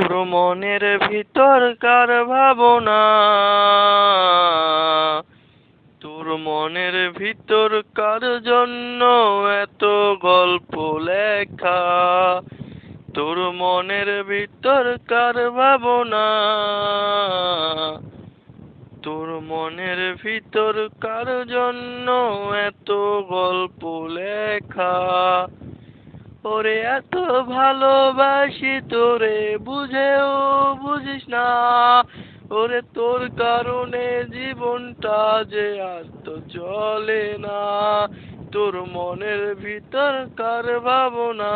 তোর মনের ভিতরকার ভাবনা, তোর মনের ভিতরকার জন্য এত গল্প লেখা। তোর মনের ভিতরকার ভাবনা, তোর মনের ভিতরকার জন্য এত গল্প লেখা। ওরে এত ভালোবাসি তোরে, বুঝেও বুঝিস না। ওরে তোর কারণে জীবনটা যে আর তো চলে না। তোর মনের ভিতরকার ভাবনা,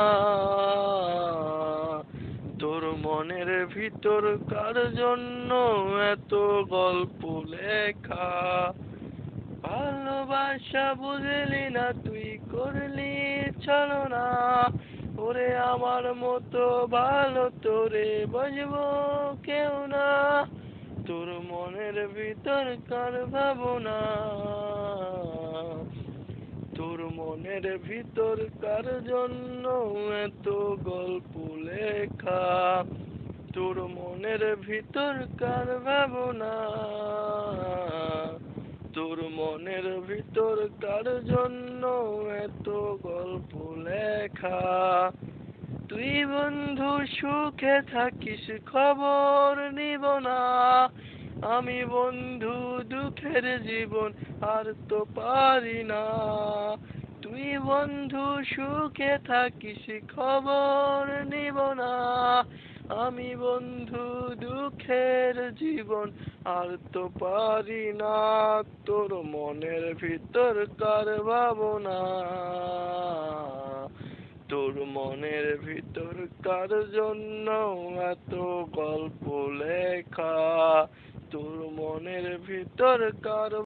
তোর মনের ভিতরকার জন্য এত গল্প লেখা। ভালোবাসা বুঝলি না তুই, করলি ছলনা। ওরে আমার মতো ভালো তোরে বুঝবো কেউ না। তোর মনের ভিতরকার ভাবনা, তোর মনের ভিতরকার জন্য এত গল্প লেখা। তোর মনের ভিতরকার ভাবনা, তোর মনের ভিতরকার জন্য এত গল্প লেখা। তুই বন্ধু সুখে থাকিস খবর নিব না, আমি বন্ধু দুঃখের জীবন আর তো পারি না। তুই বন্ধু সুখে থাকিস খবর নিব না, আমি বন্ধু দুঃখের জীবন আর তো পারি না। তোর মনের ভিতরকার ভাবনা, তোর মনের ভিতরকার জন্য এত গল্প লেখা। তোর মনের ভিতরকার